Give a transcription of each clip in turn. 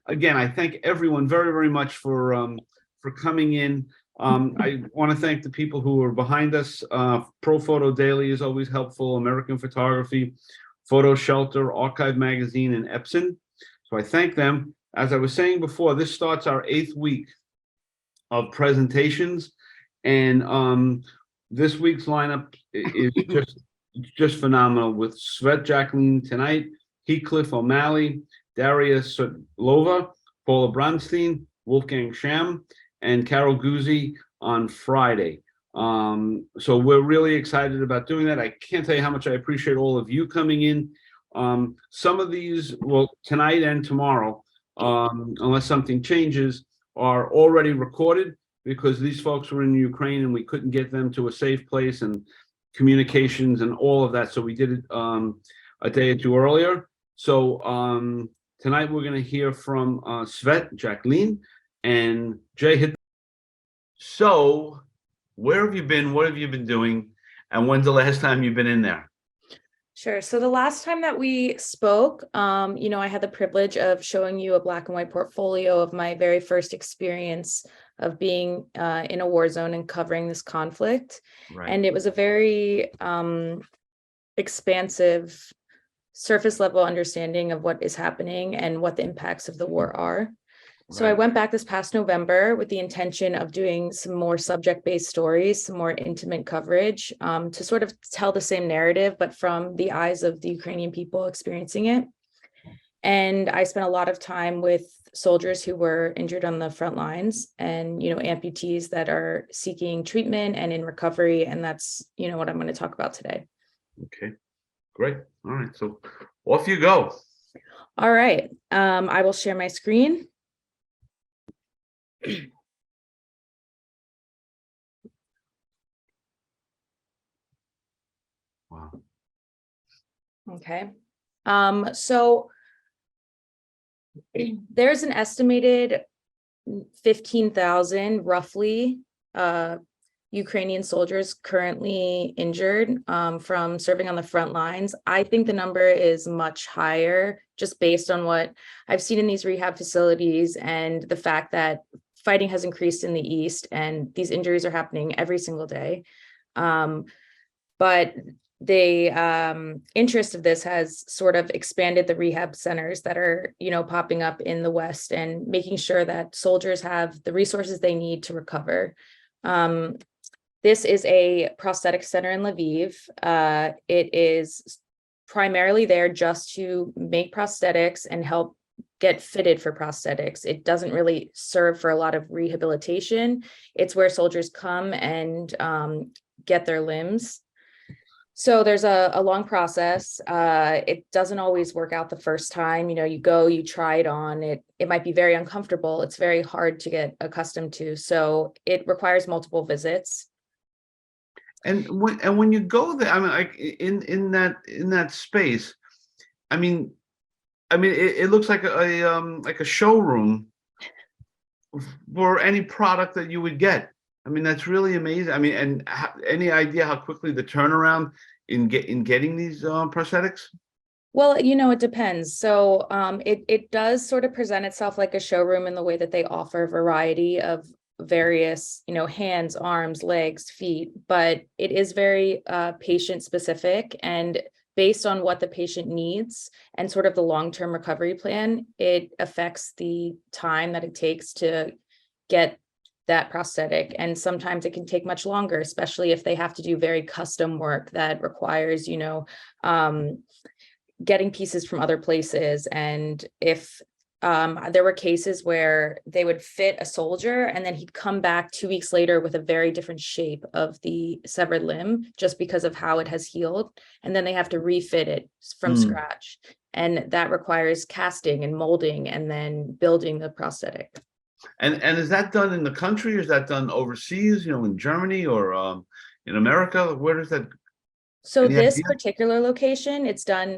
Again, I thank everyone very, very much for coming in. I want to thank the people who are behind us. Pro Photo Daily is always helpful. American Photography, Photo Shelter, Archive Magazine, and Epson. So I thank them. As I was saying before, this starts our 8th week of presentations, and this week's lineup is just phenomenal with Svet Jacqueline tonight, Heathcliff O'Malley, Darius Lova, Paula Bronstein, Wolfgang Sham, and Carol Guzzi on Friday. So we're really excited about doing that. I can't tell you how much I appreciate all of you coming in. Some of these, well, tonight and tomorrow, unless something changes, are already recorded because these folks were in Ukraine and we couldn't get them to a safe place and communications and all of that. So we did it a day or two earlier. So tonight we're going to hear from Svet, Jacqueline, and Jay. So where have you been? What have you been doing? And when's the last time you've been in there? Sure. So the last time that we spoke, I had the privilege of showing you a black and white portfolio of my very first experience of being in a war zone and covering this conflict. Right. And it was a very expansive surface level understanding of what is happening and what the impacts of the war are. So I went back this past November with the intention of doing some more subject-based stories, some more intimate coverage, to sort of tell the same narrative, but from the eyes of the Ukrainian people experiencing it. And I spent a lot of time with soldiers who were injured on the front lines and, amputees that are seeking treatment and in recovery. And that's, what I'm going to talk about today. Okay, great. All right, so off you go. All right, I will share my screen. Wow. Okay. So there's an estimated 15,000 roughly Ukrainian soldiers currently injured from serving on the front lines. I think the number is much higher just based on what I've seen in these rehab facilities and the fact that fighting has increased in the East and these injuries are happening every single day. But the interest of this has sort of expanded the rehab centers that are, popping up in the West and making sure that soldiers have the resources they need to recover. This is a prosthetic center in Lviv. It is primarily there just to make prosthetics and help get fitted for prosthetics. It doesn't really serve for a lot of rehabilitation. It's where soldiers come and get their limbs. So there's a long process. It doesn't always work out the first time. You go, you try it on. It might be very uncomfortable. It's very hard to get accustomed to. So it requires multiple visits. And when you go there, I mean, like in that space, I mean, it looks like a showroom for any product that you would get. I mean, that's really amazing. I mean, and any idea how quickly the turnaround in getting these prosthetics? Well, it depends. So it does sort of present itself like a showroom in the way that they offer a variety of various, hands, arms, legs, feet, but it is very patient specific and based on what the patient needs and sort of the long-term recovery plan, it affects the time that it takes to get that prosthetic. And sometimes it can take much longer, especially if they have to do very custom work that requires, getting pieces from other places. And if there were cases where they would fit a soldier and then he'd come back 2 weeks later with a very different shape of the severed limb just because of how it has healed. And then they have to refit it from scratch. And that requires casting and molding and then building the prosthetic. And is that done in the country? Or is that done overseas, in Germany or in America? Where does that? So this particular location,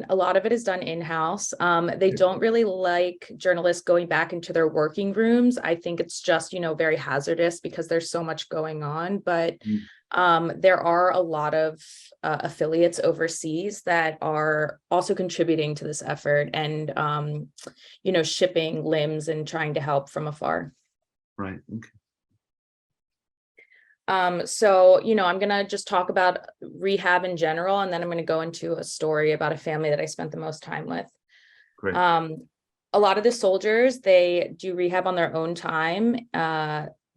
a lot of it is done in-house. They don't really like journalists going back into their working rooms. I think it's just, very hazardous because there's so much going on. But There are a lot of affiliates overseas that are also contributing to this effort and, shipping limbs and trying to help from afar. Right. Okay. So, I'm going to just talk about rehab in general, and then I'm going to go into a story about a family that I spent the most time with. Great. A lot of the soldiers, they do rehab on their own time.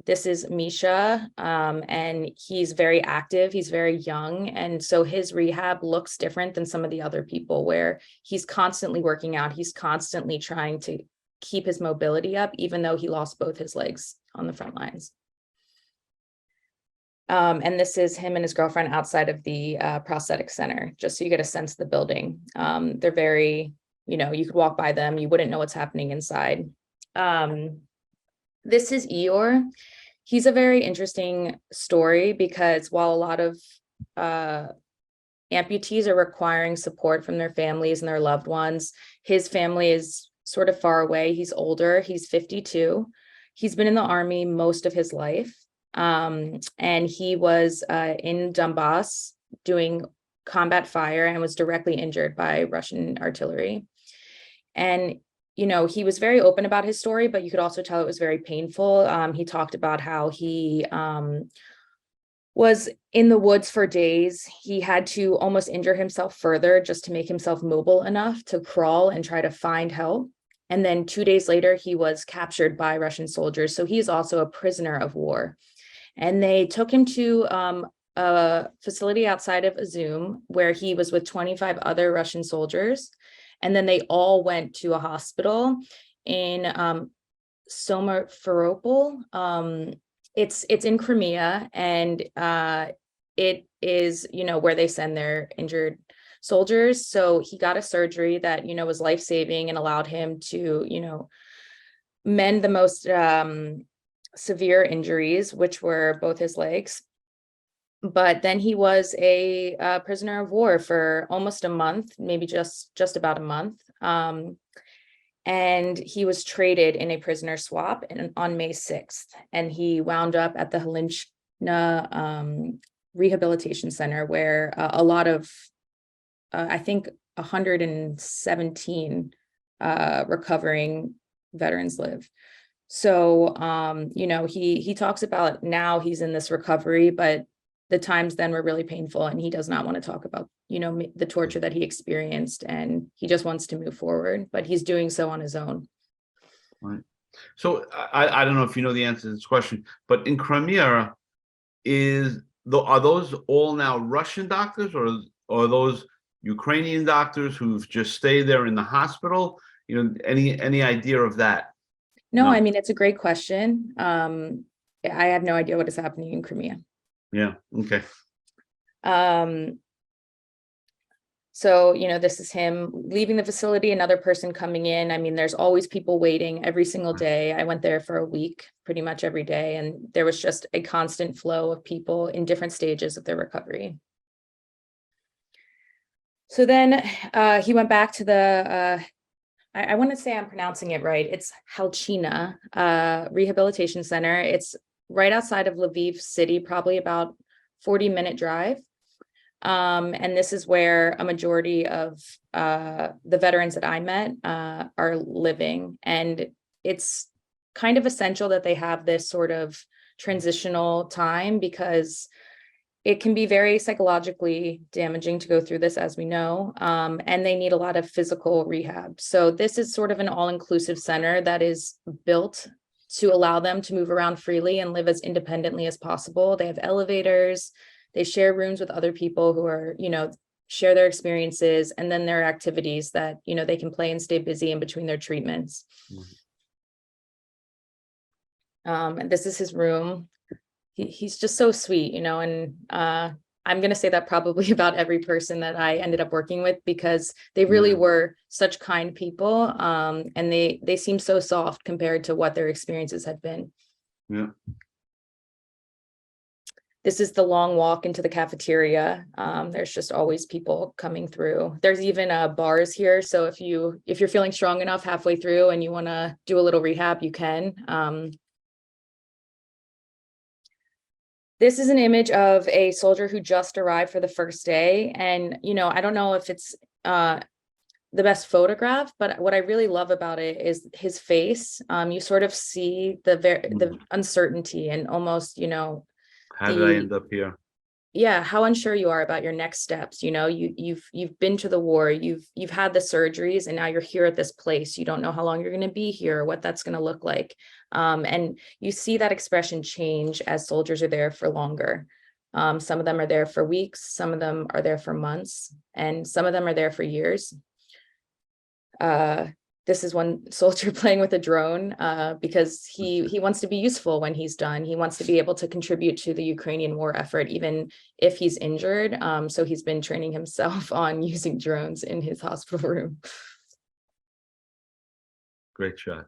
This is Misha, and he's very active. He's very young. And so his rehab looks different than some of the other people, where he's constantly working out. He's constantly trying to keep his mobility up, even though he lost both his legs on the front lines. And this is him and his girlfriend outside of the prosthetic center, just so you get a sense of the building. They're very, you could walk by them, you wouldn't know what's happening inside. This is Eeyore. He's a very interesting story because while a lot of amputees are requiring support from their families and their loved ones, his family is sort of far away. He's older, he's 52. He's been in the army most of his life. And he was in Donbass doing combat fire and was directly injured by Russian artillery. And, he was very open about his story, but you could also tell it was very painful. He talked about how he was in the woods for days. He had to almost injure himself further just to make himself mobile enough to crawl and try to find help. And then 2 days later, he was captured by Russian soldiers. So he's also a prisoner of war. And they took him to a facility outside of Izum where he was with 25 other Russian soldiers. And then they all went to a hospital in Sommerferopol. It's in Crimea, and it is, where they send their injured soldiers. So he got a surgery that, was life-saving and allowed him to, mend the most severe injuries, which were both his legs. But then he was a prisoner of war for almost a month, maybe just about a month. And he was traded in a prisoner swap on May 6th. And he wound up at the Halinchna Rehabilitation Center, where a lot of, I think, 117 recovering veterans live. So, he talks about now he's in this recovery, but the times then were really painful, and he does not want to talk about, the torture that he experienced, and he just wants to move forward, but he's doing so on his own. Right. So I don't know if you know the answer to this question, but in Crimea, are those all now Russian doctors, or are those Ukrainian doctors who've just stayed there in the hospital? Any idea of that? No, I mean, it's a great question. I have no idea what is happening in Crimea. Yeah. Okay. So, this is him leaving the facility, another person coming in. I mean, there's always people waiting every single day. I went there for a week, pretty much every day, and there was just a constant flow of people in different stages of their recovery. So then he went back to the, I want to say I'm pronouncing it right. It's Halchina Rehabilitation Center. It's right outside of Lviv city, probably about 40-minute drive. And this is where a majority of the veterans that I met are living. And it's kind of essential that they have this sort of transitional time, because it can be very psychologically damaging to go through this, as we know, and they need a lot of physical rehab. So this is sort of an all-inclusive center that is built to allow them to move around freely and live as independently as possible. They have elevators, they share rooms with other people who are, share their experiences, and then there are activities that, they can play and stay busy in between their treatments. And this is his room. He's just so sweet, and I'm going to say that probably about every person that I ended up working with, because they really were such kind people, and they seem so soft compared to what their experiences had been. Yeah. This is the long walk into the cafeteria. There's just always people coming through. There's even bars here, so if you're feeling strong enough halfway through and you want to do a little rehab, you can. This is an image of a soldier who just arrived for the first day. And, I don't know if it's the best photograph, but what I really love about it is his face. You sort of see the uncertainty and almost, How did I the end up here? yeah, how unsure you are about your next steps. You've been to the war, you've had the surgeries, and now you're here at this place. You don't know how long you're going to be here, or what that's going to look like. And you see that expression change as soldiers are there for longer. Some of them are there for weeks, some of them are there for months, and some of them are there for years. This is one soldier playing with a drone because he wants to be useful when he's done. He wants to be able to contribute to the Ukrainian war effort, even if he's injured. So he's been training himself on using drones in his hospital room. Great shot.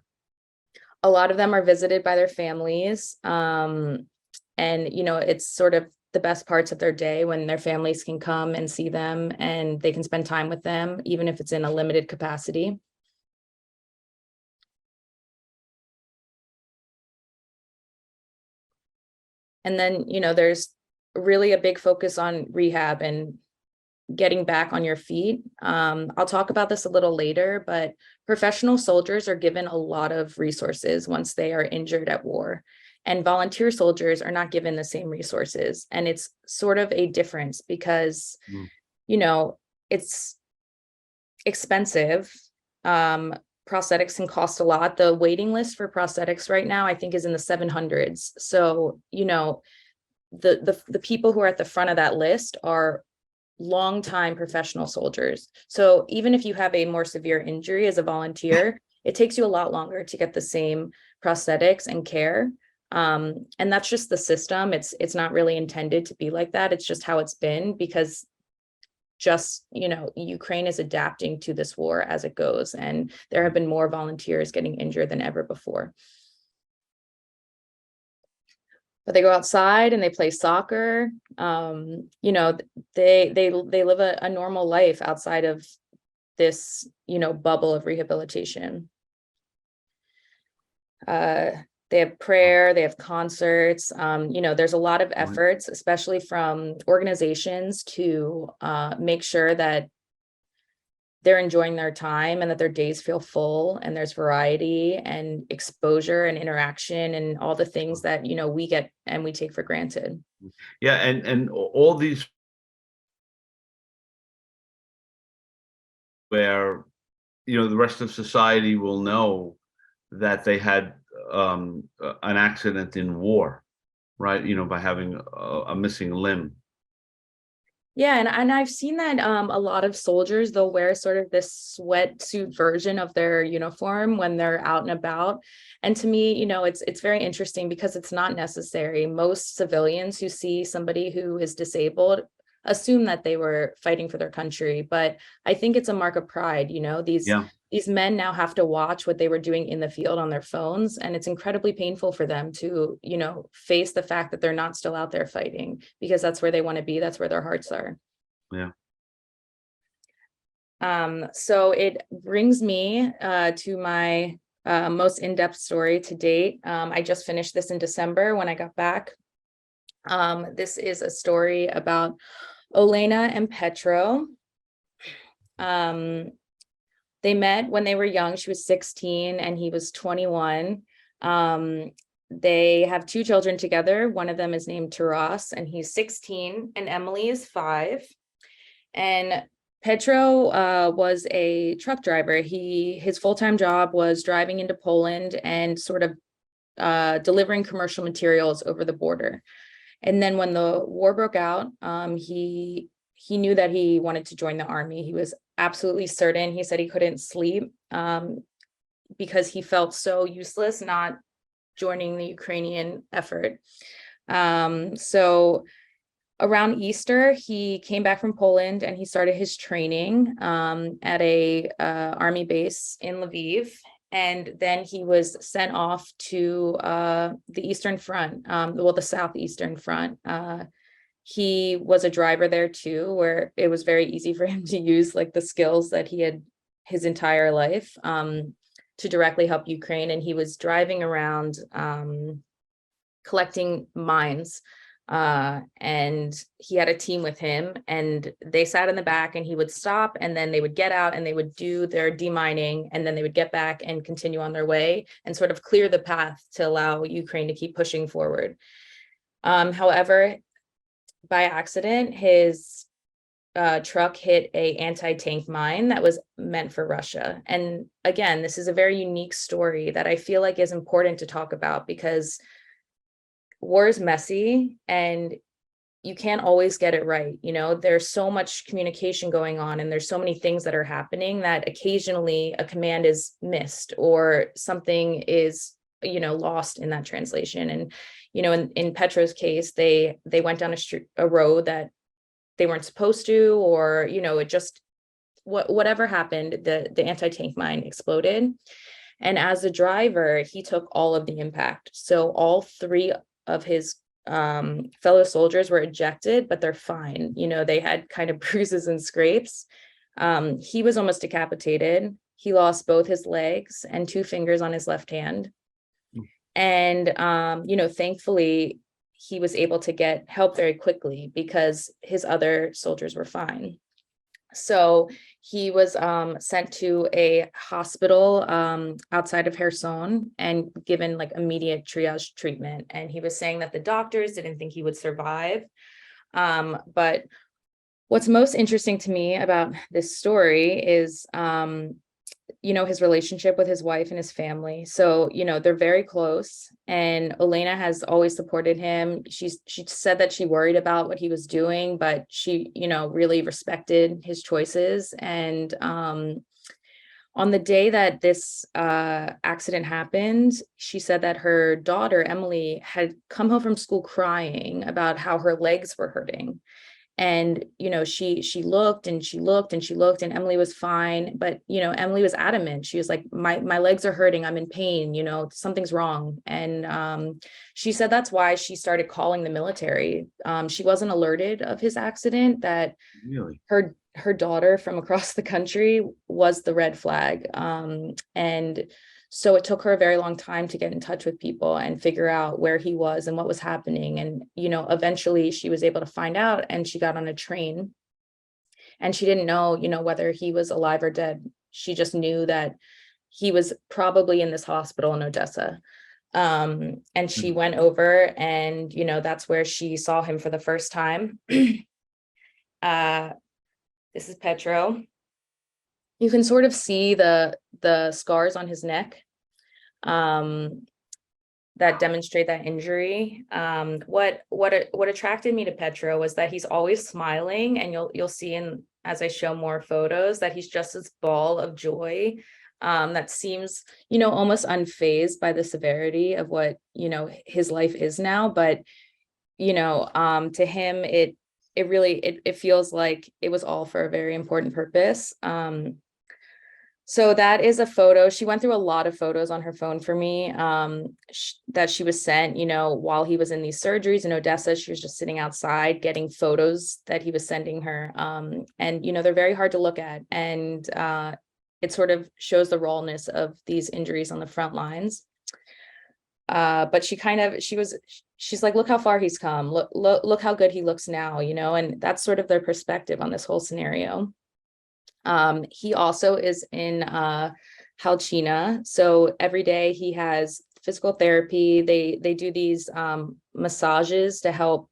A lot of them are visited by their families. And, it's sort of the best parts of their day when their families can come and see them and they can spend time with them, even if it's in a limited capacity. And then, there's really a big focus on rehab and getting back on your feet. I'll talk about this a little later, but professional soldiers are given a lot of resources once they are injured at war. And volunteer soldiers are not given the same resources. And it's sort of a difference because, it's expensive. Prosthetics can cost a lot. The waiting list for prosthetics right now, I think, is in the 700s. So, the people who are at the front of that list are longtime professional soldiers. So even if you have a more severe injury as a volunteer, it takes you a lot longer to get the same prosthetics and care. And that's just the system. It's not really intended to be like that. It's just how it's been because Ukraine is adapting to this war as it goes. And there have been more volunteers getting injured than ever before. But they go outside and they play soccer. They live a normal life outside of this, bubble of rehabilitation. They have prayer, they have concerts. There's a lot of efforts, especially from organizations, to make sure that they're enjoying their time and that their days feel full and there's variety and exposure and interaction and all the things that, we get and we take for granted. Yeah, and all these where, the rest of society will know that they had an accident in war, right? By having a missing limb. Yeah, and I've seen that a lot of soldiers, they'll wear sort of this sweatsuit version of their uniform when they're out and about. And to me, it's very interesting because it's not necessary. Most civilians who see somebody who is disabled assume that they were fighting for their country. But I think it's a mark of pride. These men now have to watch what they were doing in the field on their phones, and it's incredibly painful for them to, face the fact that they're not still out there fighting because that's where they want to be. That's where their hearts are. Yeah. So it brings me to my most in-depth story to date. I just finished this in December when I got back. This is a story about Olena and Petro. They met when they were young. She was 16 and he was 21. They have two children together. One of them is named Taras and he's 16 and Emily is 5. And Petro was a truck driver. His full-time job was driving into Poland and sort of delivering commercial materials over the border. And then when the war broke out, he knew that he wanted to join the army. He was absolutely certain. He said he couldn't sleep because he felt so useless not joining the Ukrainian effort. So around Easter, he came back from Poland and he started his training at a army base in Lviv. And then he was sent off to the Eastern Front, the Southeastern Front. He was a driver there too, where it was very easy for him to use like the skills that he had his entire life to directly help Ukraine. And he was driving around collecting mines And he had a team with him, and they sat in the back, and he would stop, and then they would get out and they would do their demining, and then they would get back and continue on their way and sort of clear the path to allow Ukraine to keep pushing forward. However, by accident, his truck hit a anti-tank mine that was meant for Russia. And again, this is a very unique story that I feel like is important to talk about, because war is messy and you can't always get it right. There's so much communication going on, and there's so many things that are happening that occasionally a command is missed or something is, lost in that translation. And, in Petro's case, they went down a road that they weren't supposed to, or, it just, whatever happened, the anti-tank mine exploded. And as a driver, he took all of the impact. So all three of his fellow soldiers were ejected, but they're fine. They had kind of bruises and scrapes. He was almost decapitated. He lost both his legs and 2 fingers on his left hand. And, thankfully, he was able to get help very quickly because his other soldiers were fine. So he was sent to a hospital outside of Kherson and given like immediate triage treatment. And he was saying that the doctors didn't think he would survive. But what's most interesting to me about this story is, his relationship with his wife and his family. So, they're very close, and Elena has always supported him. She said that she worried about what he was doing, but she, really respected his choices. And on the day that this accident happened, she said that her daughter, Emily, had come home from school crying about how her legs were hurting. And, she looked and she looked and she looked, and Emily was fine. But, Emily was adamant. She was like, my legs are hurting. I'm in pain. Something's wrong. And she said that's why she started calling the military. She wasn't alerted of his accident, that Really? her daughter from across the country was the red flag. And so it took her a very long time to get in touch with people and figure out where he was and what was happening. And, eventually she was able to find out, and she got on a train, and she didn't know, whether he was alive or dead. She just knew that he was probably in this hospital in Odessa. And she went over, and, that's where she saw him for the first time. This is Petro. You can sort of see the scars on his neck that demonstrate that injury. What attracted me to Petro was that he's always smiling, and you'll see as I show more photos, that he's just this ball of joy that seems, almost unfazed by the severity of what, his life is now. But, to him, it really feels like it was all for a very important purpose. So that is a photo. She went through a lot of photos on her phone for me that she was sent, while he was in these surgeries in Odessa. She was just sitting outside getting photos that he was sending her. And, they're very hard to look at. And it sort of shows the rawness of these injuries on the front lines. But she's like, look how far he's come. Look how good he looks now, and that's sort of their perspective on this whole scenario. He also is in Halchina. So every day he has physical therapy. They do these massages to help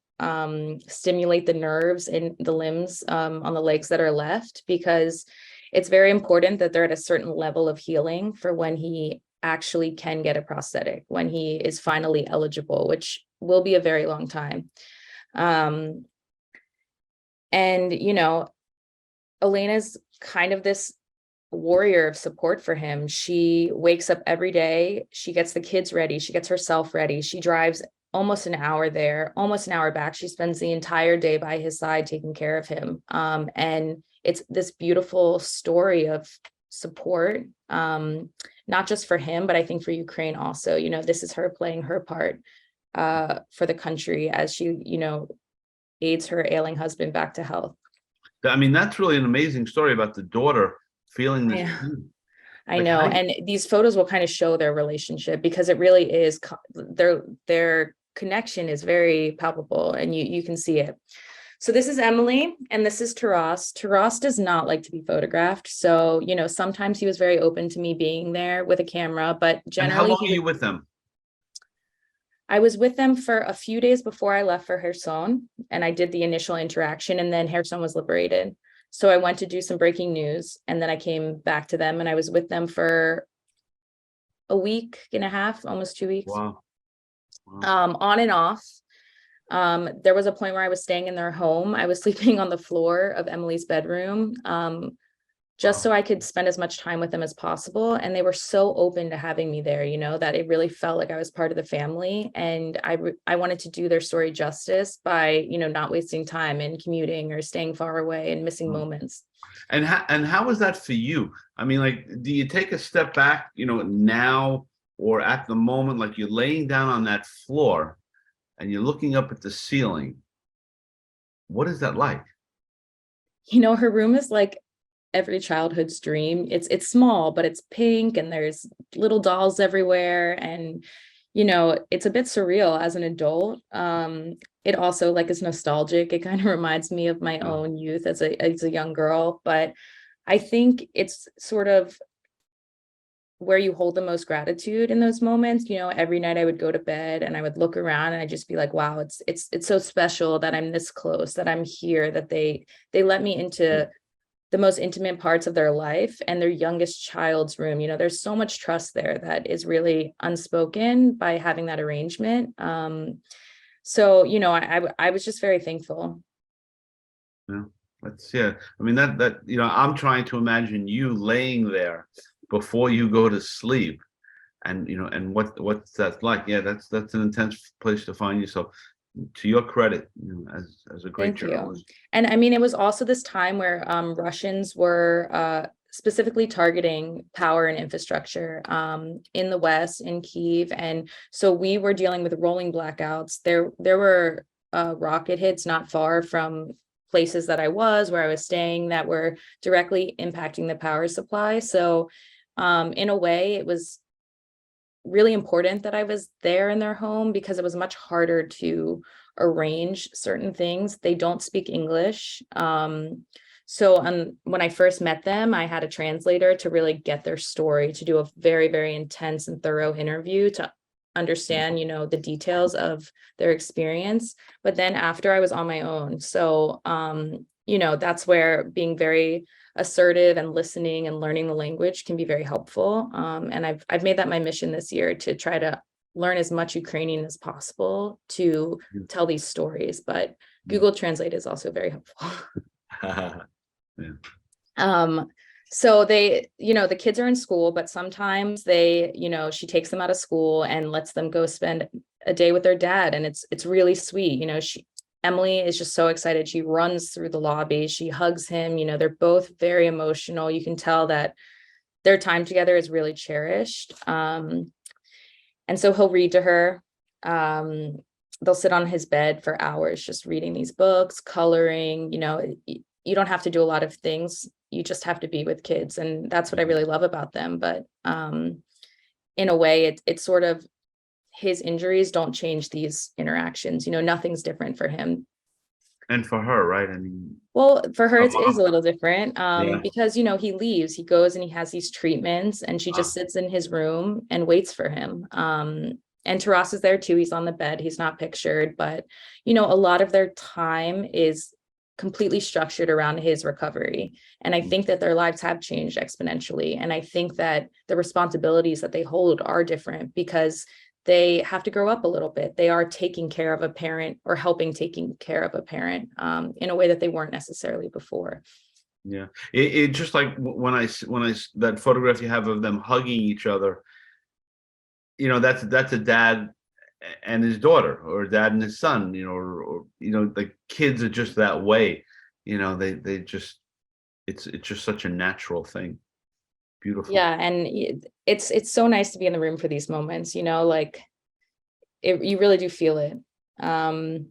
stimulate the nerves in the limbs on the legs that are left, because it's very important that they're at a certain level of healing for when he actually can get a prosthetic, when he is finally eligible, which will be a very long time. And, Elena's kind of this warrior of support for him. She wakes up every day. She gets the kids ready. She gets herself ready. She drives almost an hour there, almost an hour back. She spends the entire day by his side taking care of him. And it's this beautiful story of support, not just for him, but I think for Ukraine also. This is her playing her part for the country as she, aids her ailing husband back to health. I mean, that's really an amazing story about the daughter feeling this. Yeah. I Like, know. And these photos will kind of show their relationship, because it really is, they're connection is very palpable, and you can see it. So this is Emily, and this is Taras. Taras does not like to be photographed. So, sometimes he was very open to me being there with a camera, but And how generally long are you with them? I was with them for a few days before I left for Kherson, and I did the initial interaction, and then Kherson was liberated. So I went to do some breaking news, and then I came back to them, and I was with them for a week and a half, almost 2 weeks, Wow. Wow. on and off. There was a point where I was staying in their home. I was sleeping on the floor of Emily's bedroom, just so I could spend as much time with them as possible. And they were so open to having me there, that it really felt like I was part of the family. And I wanted to do their story justice by, not wasting time and commuting or staying far away and missing moments. And how was that for you? I mean, like, do you take a step back, now or at the moment, like you're laying down on that floor and you're looking up at the ceiling? What is that like? Her room is like every childhood's dream. It's small, but it's pink, and there's little dolls everywhere, and it's a bit surreal as an adult. It also like is nostalgic. It kind of reminds me of my own youth as a young girl, but I think it's sort of where you hold the most gratitude in those moments. Every night I would go to bed and I would look around and I'd just be like, wow, it's so special that I'm this close, that I'm here, that they let me into the most intimate parts of their life and their youngest child's room. There's so much trust there that is really unspoken by having that arrangement. So, I was just very thankful. Yeah, I mean, that I'm trying to imagine you laying there before you go to sleep, and and what's that like? Yeah, that's an intense place to find yourself. To your credit, as a great Thank you. journalist. And I mean, it was also this time where Russians were specifically targeting power and infrastructure in the West, in Kyiv. And so we were dealing with rolling blackouts. There were rocket hits not far from places that where I was staying, that were directly impacting the power supply. So in a way, it was really important that I was there in their home, because it was much harder to arrange certain things. They don't speak English. So when I first met them, I had a translator to really get their story, to do a very, very intense and thorough interview to understand, the details of their experience. But then after, I was on my own. So, that's where being very assertive and listening and learning the language can be very helpful. And I've made that my mission this year, to try to learn as much Ukrainian as possible to tell these stories. But Google Translate is also very helpful. Yeah. So they, the kids are in school, but sometimes they, she takes them out of school and lets them go spend a day with their dad. And it's really sweet. Emily is just so excited. She runs through the lobby. She hugs him. They're both very emotional. You can tell that their time together is really cherished. And so he'll read to her. They'll sit on his bed for hours, just reading these books, coloring. You don't have to do a lot of things. You just have to be with kids. And that's what I really love about them. But in a way, it's sort of, his injuries don't change these interactions. Nothing's different for him. And for her, right? I mean, Well, for her, it is mom. a little different, Yeah. because, he leaves, he goes and he has these treatments, and she just sits in his room and waits for him. And Taras is there too. He's on the bed. He's not pictured, but, a lot of their time is completely structured around his recovery. And I think that their lives have changed exponentially. And I think that the responsibilities that they hold are different, because they have to grow up a little bit. They are taking care of a parent, or helping taking care of a parent in a way that they weren't necessarily before. Yeah, it just like when I that photograph you have of them hugging each other, that's a dad and his daughter, or a dad and his son, or the kids are just that way. They just, it's just such a natural thing. Beautiful. Yeah, and it's so nice to be in the room for these moments, like you really do feel it. I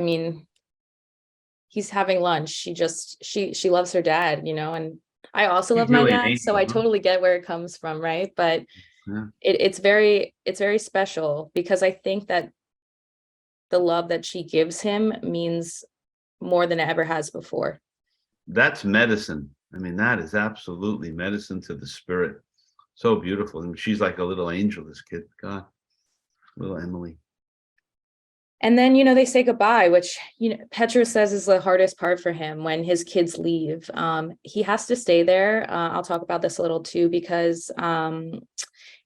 mean, he's having lunch. She loves her dad, and I also He's love my really an dad, so angel, I huh? totally get where it comes from, right? But Yeah. It's very special, because I think that the love that she gives him means more than it ever has before. That's medicine. I mean, that is absolutely medicine to the spirit. So beautiful. And she's like a little angel, this kid. God, little Emily. And then, they say goodbye, which, Petra says is the hardest part for him when his kids leave. He has to stay there. I'll talk about this a little too, because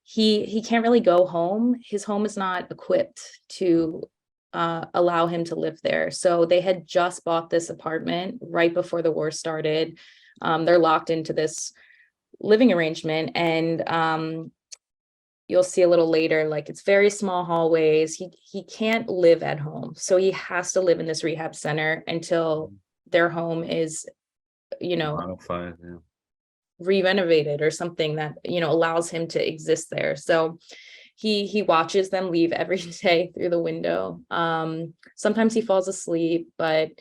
he can't really go home. His home is not equipped to allow him to live there. So they had just bought this apartment right before the war started. They're locked into this living arrangement, and you'll see a little later, like, it's very small hallways. He can't live at home, so he has to live in this rehab center until their home is, Modified, yeah. re-renovated, or something that allows him to exist there. So he watches them leave every day through the window. Sometimes he falls asleep, but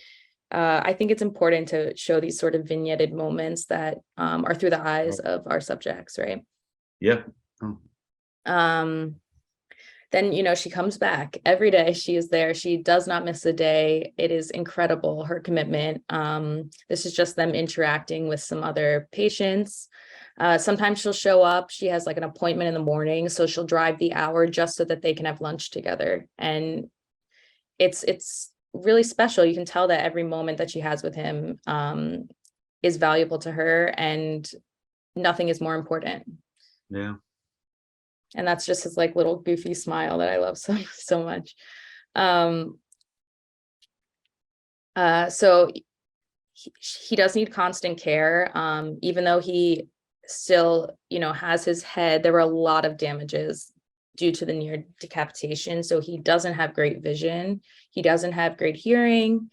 I think it's important to show these sort of vignetted moments that are through the eyes of our subjects, right? Yeah. Oh. Then she comes back every day. She is there. She does not miss a day. It is incredible, her commitment. This is just them interacting with some other patients. Sometimes she'll show up. She has like an appointment in the morning, so she'll drive the hour just so that they can have lunch together. And it's really special. You can tell that every moment that she has with him is valuable to her, and nothing is more important. Yeah. And that's just his like little goofy smile that I love so much. So he does need constant care. Even though he still, has his head, there were a lot of damages due to the near decapitation. So he doesn't have great vision. He doesn't have great hearing.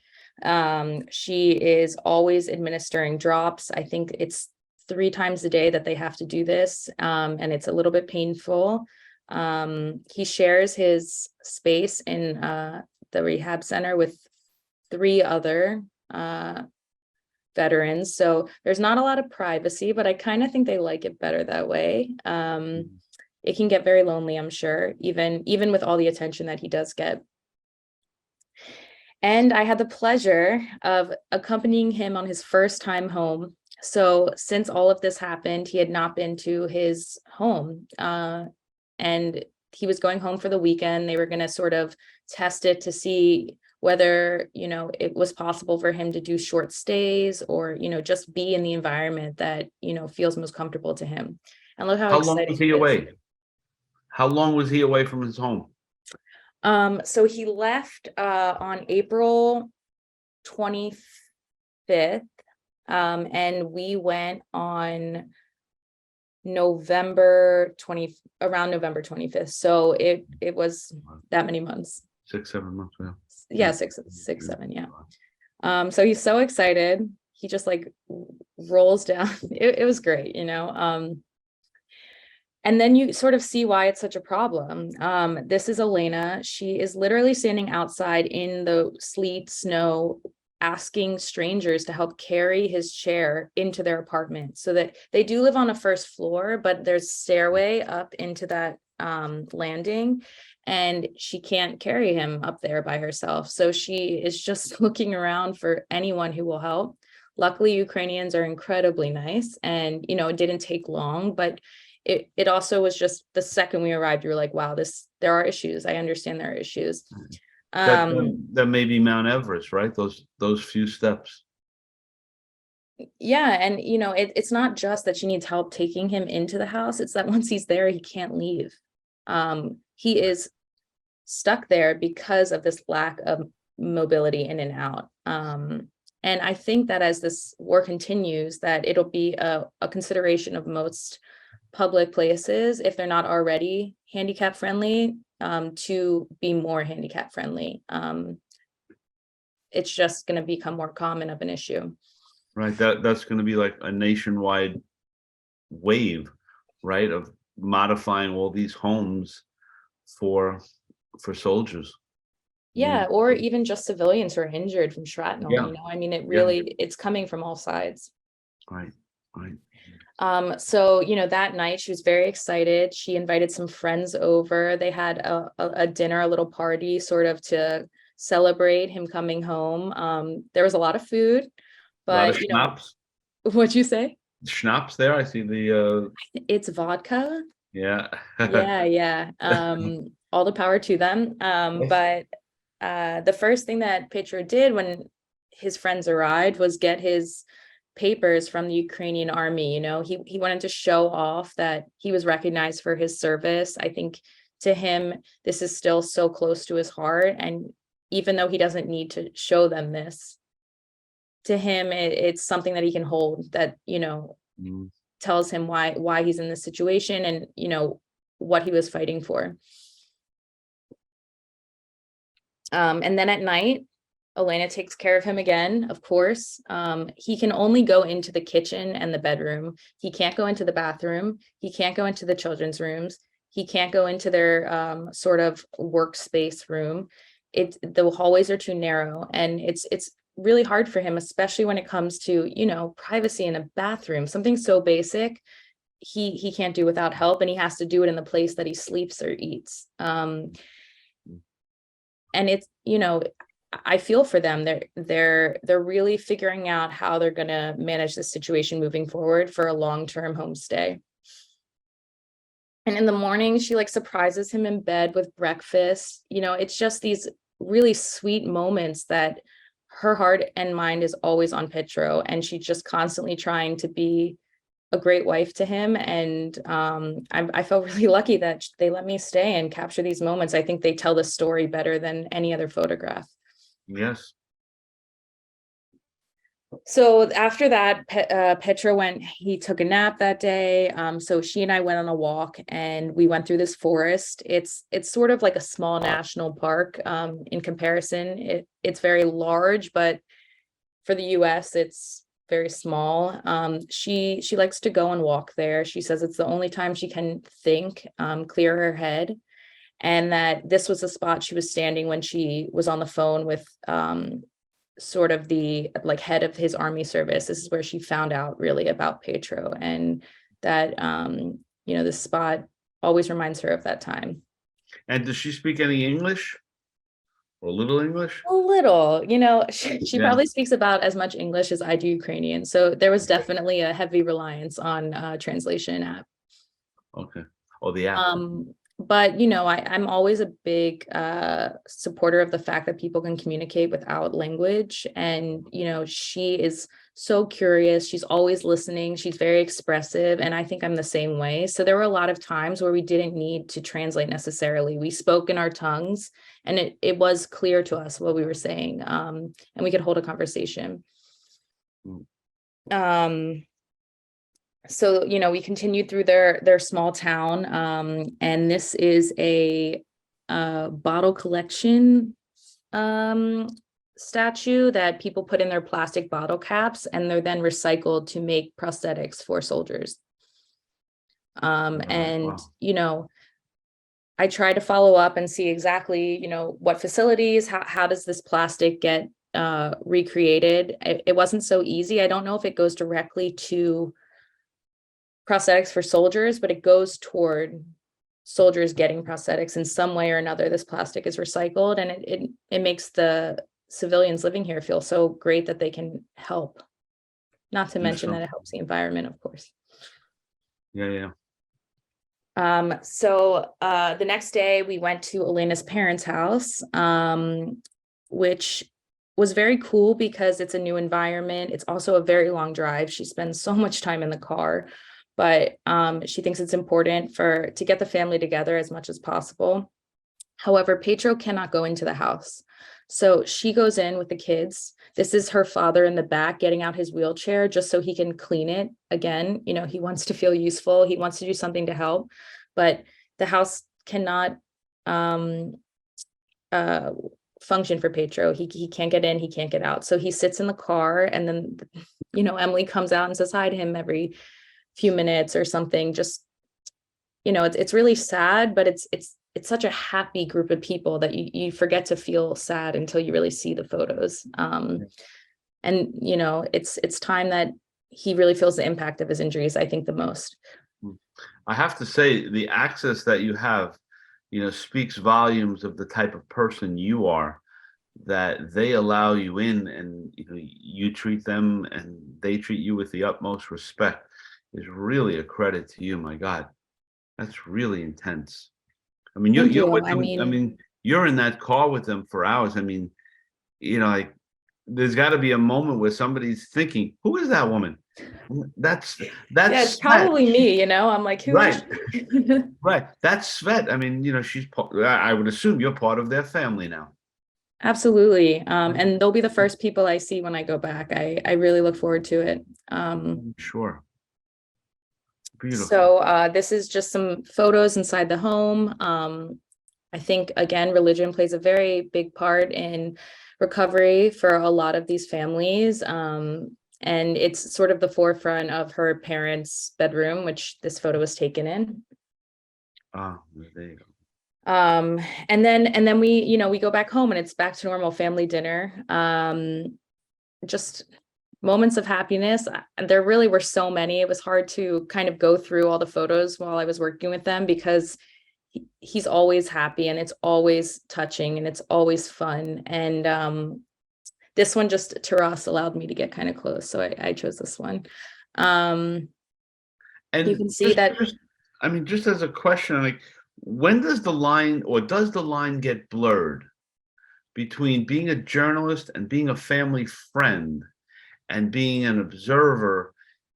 She is always administering drops. I think it's 3 times a day that they have to do this. And it's a little bit painful. He shares his space in the rehab center with 3 other veterans. So there's not a lot of privacy, but I kind of think they like it better that way. It can get very lonely, I'm sure, even with all the attention that he does get. And I had the pleasure of accompanying him on his first time home. So since all of this happened, he had not been to his home. And he was going home for the weekend. They were going to sort of test it to see whether, it was possible for him to do short stays, or, just be in the environment that, feels most comfortable to him. And look how How long exciting was he it is. away? How long was he away from his home? So he left on April 25th, and we went on around November 25th. So it was that many months. 6, 7 months. Yeah. Yeah, six, 7, yeah. So he's so excited. He just like rolls down. It was great, and then you sort of see why it's such a problem. This is Elena. She is literally standing outside in the sleet, snow, asking strangers to help carry his chair into their apartment. So that they do live on a first floor, but there's stairway up into that landing, and she can't carry him up there by herself. So she is just looking around for anyone who will help. Luckily, Ukrainians are incredibly nice, and it didn't take long, but it also was just the second we arrived, you were like, wow, there are issues. I understand there are issues. That may be Mount Everest, right? Those few steps. Yeah, and it's not just that she needs help taking him into the house, it's that once he's there, he can't leave. He is stuck there because of this lack of mobility in and out. And I think that as this war continues, that it'll be a consideration of most public places, if they're not already handicap friendly, to be more handicap friendly. It's just going to become more common of an issue. Right. That's going to be like a nationwide wave, right, of modifying all these homes for soldiers. Yeah, or even just civilians who are injured from shrapnel. Yeah. It really, it's coming from all sides. Right. So, that night she was very excited. She invited some friends over. They had a dinner, a little party sort of to celebrate him coming home. There was a lot of food, A lot of but schnapps. what'd you say? Schnapps there. I see the It's vodka. yeah. Yeah, yeah. All the power to them. Yes. But the first thing that Petro did when his friends arrived was get his papers from the Ukrainian army. He wanted to show off that he was recognized for his service. I think to him, this is still so close to his heart. And even though he doesn't need to show them this, to him, it's something that he can hold that, Mm. tells him why he's in this situation and, what he was fighting for. And then at night, Elena takes care of him again, of course. He can only go into the kitchen and the bedroom. He can't go into the bathroom. He can't go into the children's rooms. He can't go into their sort of workspace room. The hallways are too narrow, and it's really hard for him, especially when it comes to, privacy in a bathroom, something so basic. He can't do without help, and he has to do it in the place that he sleeps or eats. And it's, I feel for them. They're really figuring out how they're going to manage this situation moving forward for a long-term homestay. And in the morning, she like surprises him in bed with breakfast. It's just these really sweet moments that her heart and mind is always on Petro, and she's just constantly trying to be a great wife to him. And I felt really lucky that they let me stay and capture these moments. I think they tell the story better than any other photograph. Yes. So after that, Petra he took a nap that day. So she and I went on a walk, and we went through this forest. It's sort of like a small national park in comparison. It's very large, but for the US, it's very small. She likes to go and walk there. She says it's the only time she can think, clear her head, and that this was the spot she was standing when she was on the phone with sort of the like head of his army service. This is where she found out really about Petro, and that this spot always reminds her of that time. And does she speak any English or little English? A little, she Yeah. probably speaks about as much English as I do Ukrainian. So there was definitely a heavy reliance on translation app. Okay. Oh, the app. But I'm always a big supporter of the fact that people can communicate without language. And she is so curious. She's always listening. She's very expressive. And I think I'm the same way. So there were a lot of times where we didn't need to translate necessarily. We spoke in our tongues, and it was clear to us what we were saying. And we could hold a conversation. So we continued through their small town, and this is a bottle collection statue that people put in their plastic bottle caps, and they're then recycled to make prosthetics for soldiers. And Wow. I try to follow up and see exactly what facilities, how does this plastic get recreated. It wasn't so easy. I don't know if it goes directly to prosthetics for soldiers, but it goes toward soldiers getting prosthetics in some way or another. This plastic is recycled, and it makes the civilians living here feel so great that they can help. Not to mention that it helps the environment, of course. Yeah. So the next day we went to Elena's parents' house, which was very cool because it's a new environment. It's also a very long drive. She spends so much time in the car, but she thinks it's important to get the family together as much as possible. However, Petro cannot go into the house. So she goes in with the kids. This is her father in the back getting out his wheelchair just so he can clean it again. He wants to feel useful. He wants to do something to help, but the house cannot function for Petro. He can't get in, he can't get out. So he sits in the car, and then, Emily comes out and says hi to him every few minutes or something. Just, it's really sad, but it's such a happy group of people that you forget to feel sad until you really see the photos. And it's time that he really feels the impact of his injuries, I think, the most. I have to say, the access that you have, speaks volumes of the type of person you are, that they allow you in, and you treat them and they treat you with the utmost respect, is really a credit to you. My God, that's really intense. I mean, Thank you're you. with them. I mean, you're in that car with them for hours. I mean, like, there's got to be a moment where somebody's thinking, "Who is that woman?" That's yeah, it's Svet. probably me, I'm like, who is Right, she? right. That's Svet. I mean, she's I would assume you're part of their family now. Absolutely. And they'll be the first people I see when I go back. I really look forward to it. Sure. Beautiful. So this is just some photos inside the home. I think, again, religion plays a very big part in recovery for a lot of these families. And it's sort of the forefront of her parents' bedroom, which this photo was taken in. There you go. And then we go back home and it's back to normal family dinner. Just moments of happiness. There really were so many. It was hard to kind of go through all the photos while I was working with them, because he's always happy and it's always touching and it's always fun. And this one, just Taras allowed me to get kind of close, so I chose this one. And You can see that. I mean, just as a question, like, when does the line, or does the line get blurred between being a journalist and being a family friend and being an observer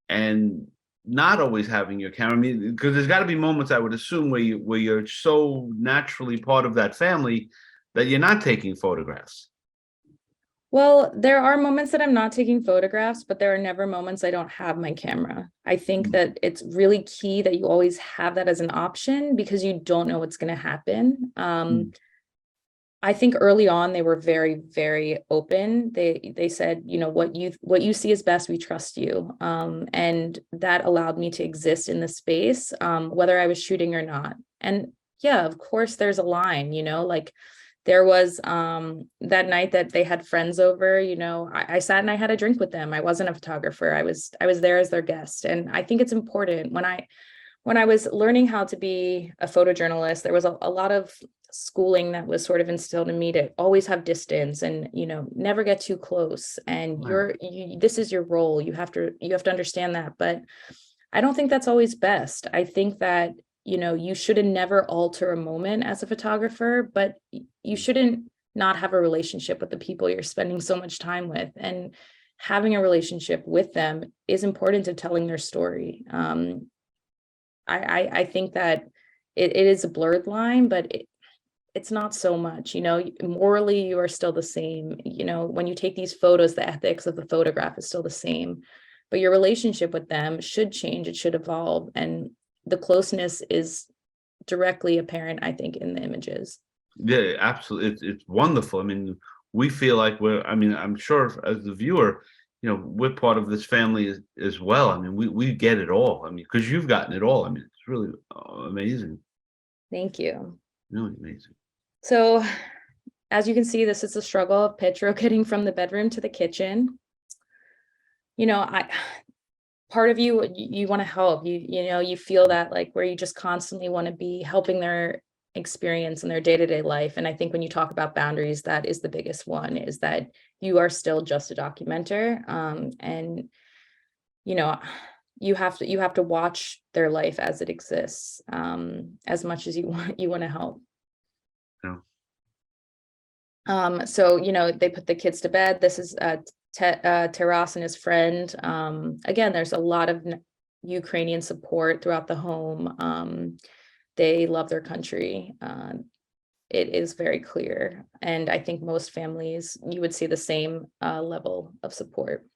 and not always having your camera? I mean, because there's got to be moments, I would assume, where you're so naturally part of that family that you're not taking photographs. Well, there are moments that I'm not taking photographs, but there are never moments I don't have my camera. I think that it's really key that you always have that as an option, because you don't know what's going to happen. I think early on they were very, very open. They said, what you see is best, we trust you. And that allowed me to exist in the space, whether I was shooting or not. And yeah, of course there's a line, like there was that night that they had friends over, I sat and I had a drink with them. I wasn't a photographer. I was there as their guest. And I think it's important. When I was learning how to be a photojournalist, there was a lot of schooling that was sort of instilled in me to always have distance and, never get too close. And this is your role. You have to understand that. But I don't think that's always best. I think that, you shouldn't never alter a moment as a photographer, but you shouldn't not have a relationship with the people you're spending so much time with. And having a relationship with them is important to telling their story. I think that it is a blurred line, but it's not so much, morally, you are still the same. When you take these photos, the ethics of the photograph is still the same, but your relationship with them should change. It should evolve. And the closeness is directly apparent, I think, in the images. Yeah, absolutely. It's wonderful. I mean, we feel like I'm sure as the viewer, we're part of this family as well. I mean, we get it all. I mean, because you've gotten it all. I mean, it's really amazing. Thank you. Really amazing. So, as you can see, this is the struggle of Petro getting from the bedroom to the kitchen. Part of you want to help. You feel that, like, where you just constantly want to be helping their experience in their day-to-day life. And I think when you talk about boundaries, that is the biggest one, is that you are still just a documenter. And you have to watch their life as it exists, as much as you want to help. Yeah. So they put the kids to bed. This is Taras and his friend. Again, there's a lot of Ukrainian support throughout the home. They love their country. It is very clear. And I think most families, you would see the same level of support.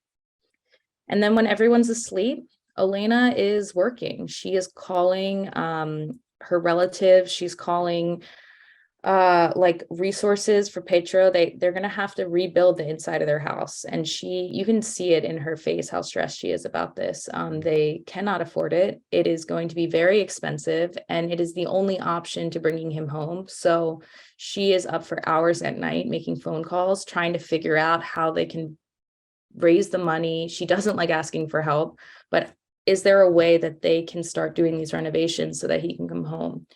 And then when everyone's asleep, Elena is working. She is calling her relatives. She's calling like resources for Petro. They're gonna have to rebuild the inside of their house, and you can see it in her face how stressed she is about this. They cannot afford it. It is going to be very expensive, and it is the only option to bringing him home. So she is up for hours at night making phone calls, trying to figure out how they can raise the money. She doesn't like asking for help, but is there a way that they can start doing these renovations so that he can come home?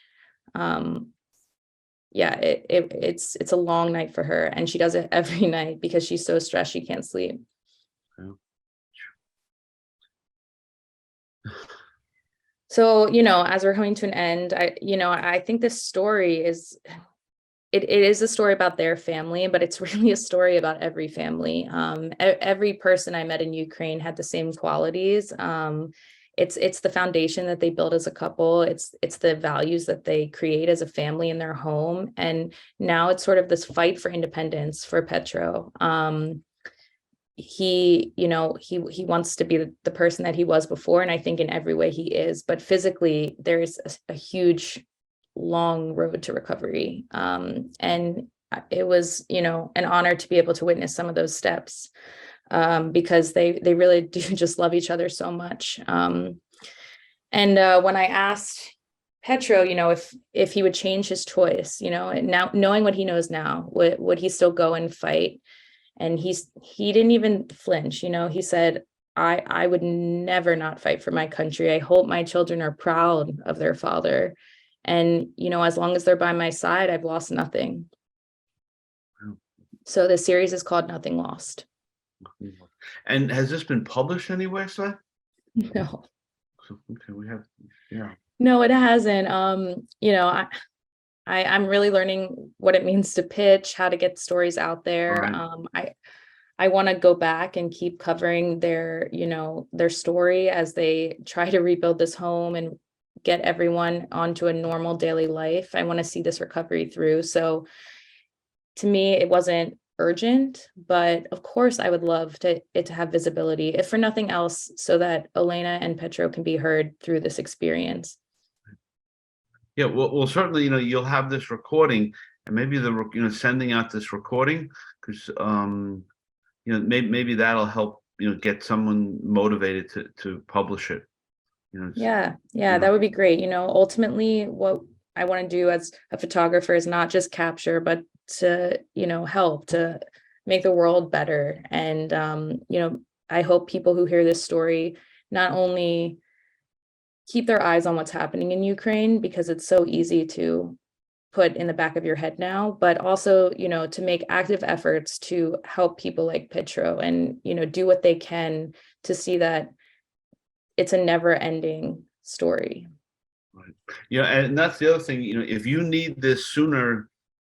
Yeah, it's a long night for her, and she does it every night because she's so stressed she can't sleep. Yeah. So, as we're coming to an end, I think this story is, it is a story about their family, but it's really a story about every family. Every person I met in Ukraine had the same qualities. It's the foundation that they build as a couple. It's the values that they create as a family in their home. And now it's sort of this fight for independence for Petro. He wants to be the person that he was before, and I think in every way he is, but physically there's a huge long road to recovery. And it was, an honor to be able to witness some of those steps, because they really do just love each other so much. And when I asked Petro, if he would change his choice, and now knowing what he knows now, would he still go and fight? And he didn't even flinch. He said, I would never not fight for my country. I hope my children are proud of their father. And, as long as they're by my side, I've lost nothing. Wow. So the series is called Nothing Lost. And has this been published anywhere, Svet? No. Okay, we have, yeah. No, it hasn't. I'm really learning what it means to pitch, how to get stories out there. Right. I want to go back and keep covering their story as they try to rebuild this home and get everyone onto a normal daily life. I want to see this recovery through. So to me, it wasn't urgent, but of course I would love it to have visibility, if for nothing else, so that Elena and Petro can be heard through this experience. Yeah, well, certainly, you'll have this recording, and maybe sending out this recording, because maybe that'll help, get someone motivated to publish it. Yeah, that would be great. Ultimately, what I want to do as a photographer is not just capture, but to, help to make the world better. And, I hope people who hear this story not only keep their eyes on what's happening in Ukraine, because it's so easy to put in the back of your head now, but also, to make active efforts to help people like Petro and, do what they can to see that it's a never ending story. Right. Yeah, and that's the other thing, if you need this sooner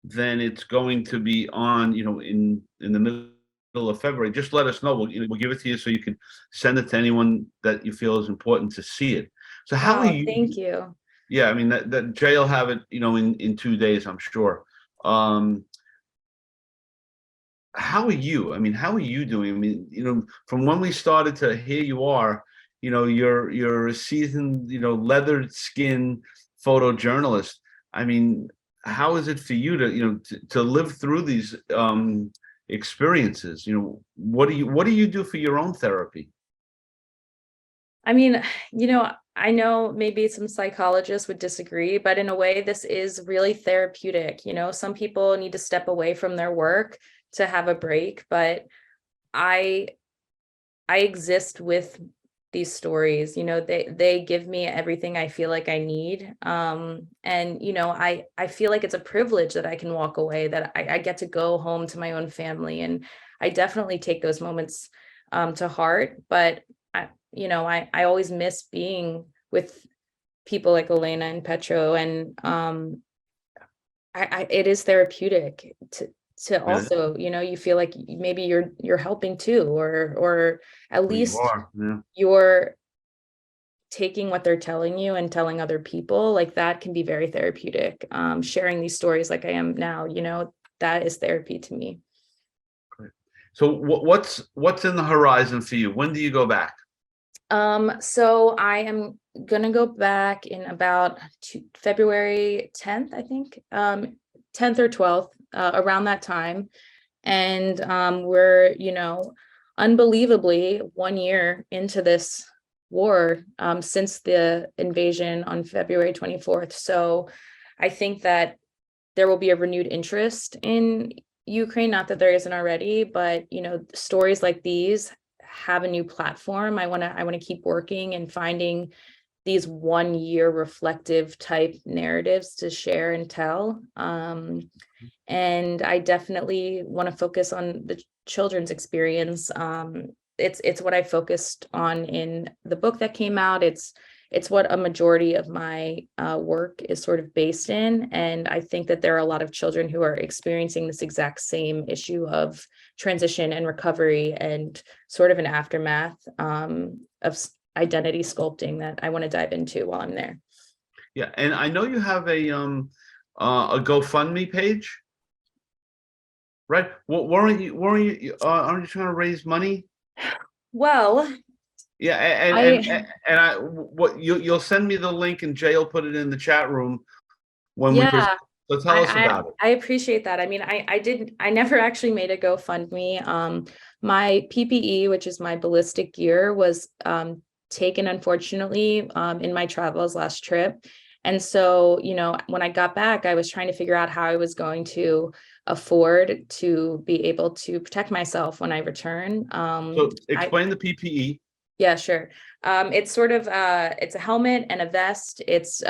than it's going to be on, in the middle of February, just let us know. We'll give it to you so you can send it to anyone that you feel is important to see it. So how are Wow, you? thank you. Yeah, I mean that Jay will have it, in 2 days, I'm sure. How are you? I mean, how are you doing? I mean, from when we started to here you are, you're a seasoned, leathered skin photojournalist. I mean, how is it for you to live through these experiences? What do you do for your own therapy? I mean, I know maybe some psychologists would disagree, but in a way, this is really therapeutic. Some people need to step away from their work to have a break, but I exist with these stories. They give me everything I feel like I need. And I feel like it's a privilege that I can walk away, that I get to go home to my own family. And I definitely take those moments to heart. But I always miss being with people like Elena and Petro. And it is therapeutic to Yeah, also, you feel like maybe you're helping too, or at well, you least are. Yeah. you're taking what they're telling you and telling other people. Like, that can be very therapeutic. Sharing these stories like I am now, that is therapy to me. Great. So what's in the horizon for you? When do you go back? So I am gonna go back in about February 10th, I think, 10th or 12th, around that time. And we're, unbelievably 1 year into this war, since the invasion on February 24th. So I think that there will be a renewed interest in Ukraine, not that there isn't already, but stories like these have a new platform. I want to keep working and finding these 1 year reflective type narratives to share and tell. And I definitely want to focus on the children's experience. It's what I focused on in the book that came out. It's what a majority of my work is sort of based in. And I think that there are a lot of children who are experiencing this exact same issue of transition and recovery and sort of an aftermath of identity sculpting that I want to dive into while I'm there. Yeah, and I know you have a GoFundMe page, right? Weren't you aren't you trying to raise money? Well, Yeah, and I what you'll send me the link and Jay will put it in the chat room when we present. yeah, So tell us about it. I appreciate that. I mean, I never actually made a GoFundMe. My PPE, which is my ballistic gear, was taken unfortunately in my travels last trip. And so, when I got back, I was trying to figure out how I was going to afford to be able to protect myself when I return. So explain the PPE. Yeah, sure. It's sort of it's a helmet and a vest. It's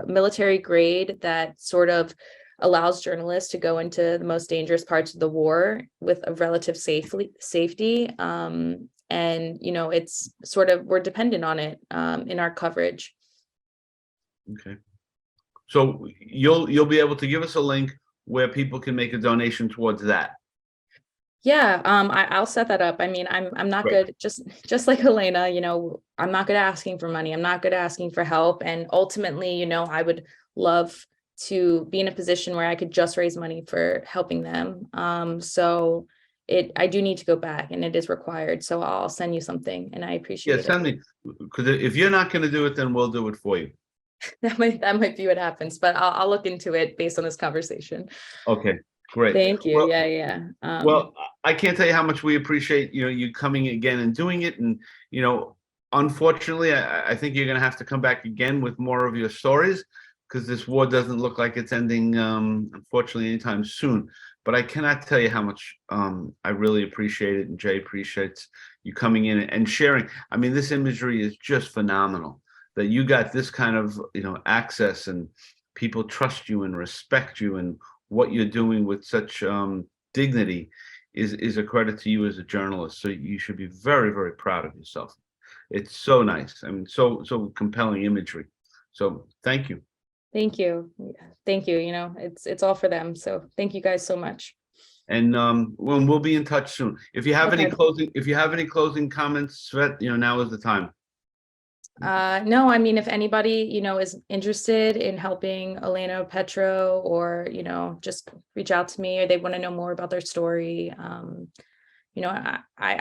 military grade that sort of allows journalists to go into the most dangerous parts of the war with a relative safety. And it's sort of, we're dependent on it in our coverage. Okay. So you'll be able to give us a link where people can make a donation towards that. Yeah, I'll set that up. I mean, I'm not Great. good, just like Elena, I'm not good at asking for money. I'm not good at asking for help. And ultimately, I would love to be in a position where I could just raise money for helping them. So I do need to go back and it is required. So I'll send you something and I Yeah, appreciate it. send me, because if you're not going to do it, then we'll do it for you. That might be what happens, but I'll look into it based on this conversation. Okay, great. Thank you. Well, Yeah. well, I can't tell you how much we appreciate, you coming again and doing it. And, unfortunately, I think you're going to have to come back again with more of your stories because this war doesn't look like it's ending, unfortunately, anytime soon. But I cannot tell you how much I really appreciate it, and Jay appreciates you coming in and sharing. I mean, this imagery is just phenomenal that you got this kind of, access, and people trust you and respect you, and what you're doing with such dignity is a credit to you as a journalist. So you should be very, very proud of yourself. It's so nice. I mean, so compelling imagery. So thank you. Thank you. Thank you. It's all for them. So thank you guys so much. And we'll be in touch soon. If you have any closing comments, Svet, now is the time. No, I mean, if anybody, is interested in helping Elena Petro, or, just reach out to me, or they want to know more about their story. I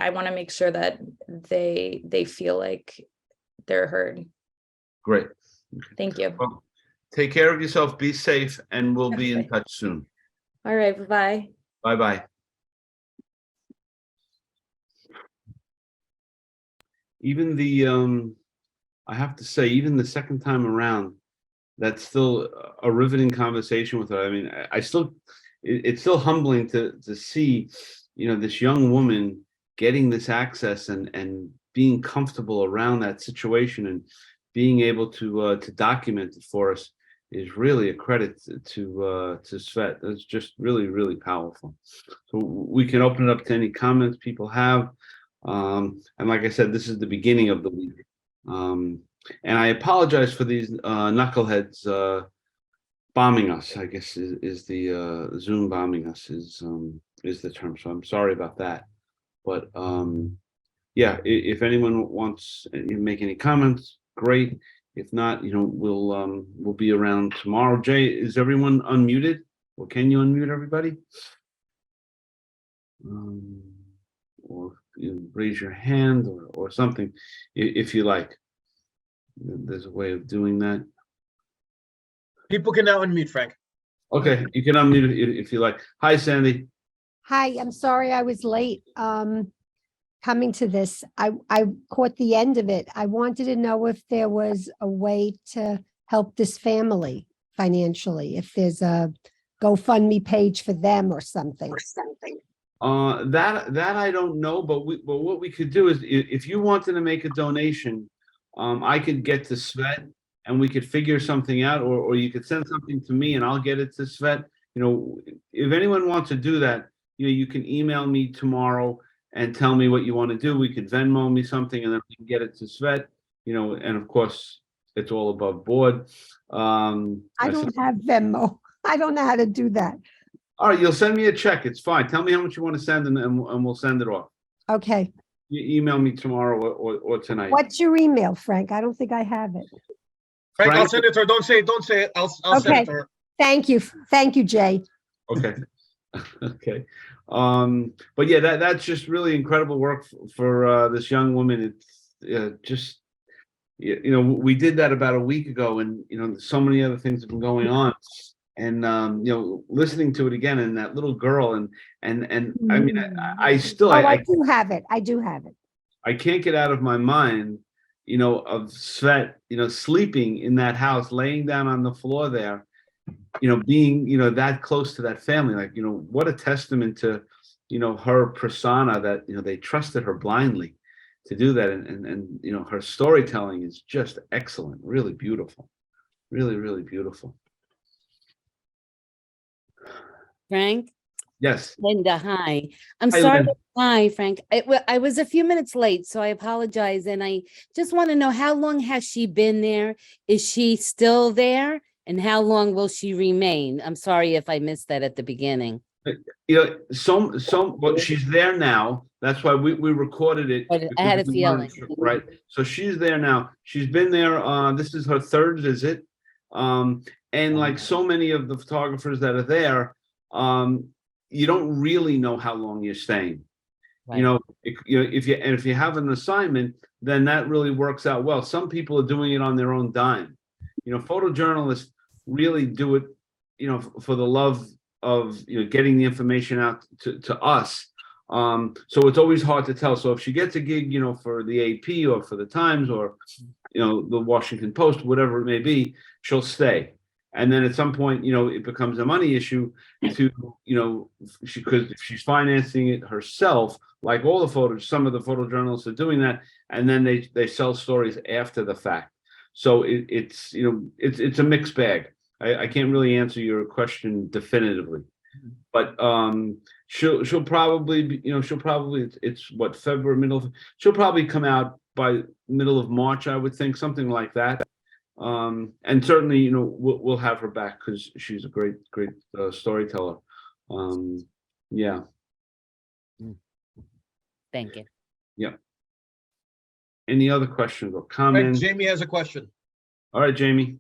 want to make sure that they feel like they're heard. Great. Okay. Thank you. Well, take care of yourself, be safe, and we'll be in touch soon. All right, bye-bye. Bye-bye. Even I have to say, even the second time around, that's still a riveting conversation with her. I mean, it's still humbling to see, this young woman getting this access and being comfortable around that situation and being able to document it for us is really a credit to Svet. That's just really, really powerful. So we can open it up to any comments people have. And like I said, this is the beginning of the week. And I apologize for these knuckleheads bombing us, I guess is the Zoom bombing us is the term. So I'm sorry about that. But yeah, if anyone wants to make any comments, great. If not, we'll be around tomorrow. Jay, is everyone unmuted? Or can you unmute everybody? Or raise your hand or something if you like. There's a way of doing that. People can now unmute, Frank. Okay, you can unmute if you like. Hi, Sandy. Hi, I'm sorry I was late coming to this. I caught the end of it. I wanted to know if there was a way to help this family financially, if there's a GoFundMe page for them or something. That I don't know, but what we could do is if you wanted to make a donation, I could get to Svet and we could figure something out, or you could send something to me and I'll get it to Svet. You know, if anyone wants to do that, you can email me tomorrow and tell me what you want to do. We could Venmo me something and then we can get it to Svet, and of course it's all above board. I don't have Venmo. I don't know how to do that. All right, you'll send me a check. It's fine. Tell me how much you want to send and we'll send it off. Okay. You email me tomorrow or tonight. What's your email, Frank? I don't think I have it. Frank, I'll Frank- send it to her. Don't say it. I'll send Okay. it to her. Thank you. Thank you, Jay. Okay. Okay. But yeah, that's just really incredible work for this young woman. It's just, we did that about a week ago, and so many other things have been going on. And listening to it again, and that little girl, and I mean, I still, Oh, I do have it. I do have it. I can't get out of my mind, of Svet, sleeping in that house, laying down on the floor there, being, that close to that family. Like, what a testament to, her persona that, they trusted her blindly to do that. And her storytelling is just excellent, really beautiful, really, really beautiful. Frank? Yes. Linda, hi. I'm Hi, sorry. Linda. Hi, Frank. I was a few minutes late, so I apologize. And I just want to know, how long has she been there? Is she still there? And how long will she remain? I'm sorry if I missed that at the beginning. But she's there now. That's why we recorded it. But I had a because we wanted feeling. right? So she's there now. She's been there. This is her third visit. And like so many of the photographers that are there, you don't really know how long you're staying. Right. If you have an assignment, then that really works out well. Some people are doing it on their own dime. Photojournalists really do it, for the love of getting the information out to us. So it's always hard to tell. So if she gets a gig, for the AP or for the Times or the Washington Post, whatever it may be, she'll stay. And then at some point, it becomes a money issue to, because if she's financing it herself, like all the some of the photojournalists are doing that, and then they sell stories after the fact. So it's a mixed bag. I can't really answer your question definitively, but she'll probably be, it's what, February, she'll probably come out by middle of March, I would think, something like that. And certainly, we'll have her back because she's a great storyteller. Yeah. Thank you. Yeah. Any other questions or Frank, comments? Jamie has a question. All right, Jamie.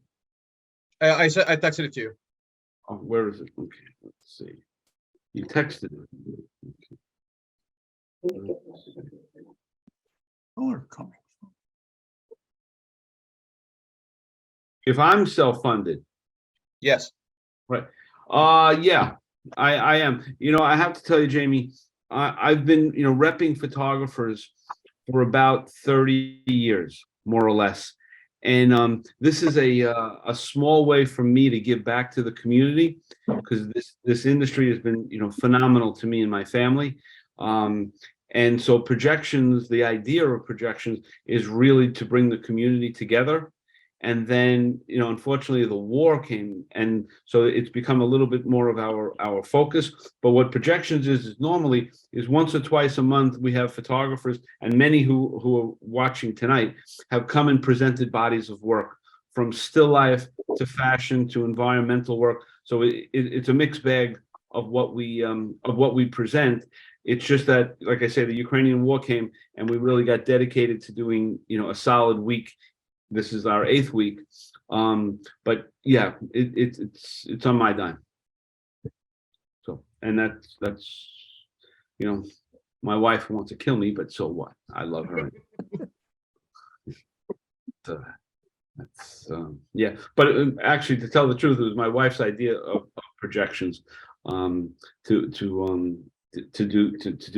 I texted it to you. Oh, where is it? Okay, let's see. You texted it. Okay. If I'm self-funded, Yes. right? Yeah, I am. I have to tell you, Jamie, I've been, repping photographers for about 30 years, more or less. And this is a small way for me to give back to the community, because this industry has been, phenomenal to me and my family. And so projections, the idea of projections is really to bring the community together. And then, unfortunately, the war came, and so it's become a little bit more of our focus. But what projections is normally is once or twice a month we have photographers, and many who are watching tonight have come and presented bodies of work, from still life to fashion to environmental work. So it's a mixed bag of what we present. It's just that, like I say, the Ukrainian war came, and we really got dedicated to doing, a solid week. This is our 8th week. But yeah, it's on my dime. So, and that's, my wife wants to kill me, but so what? I love her. So that's, yeah. But actually, to tell the truth, it was my wife's idea of projections, to do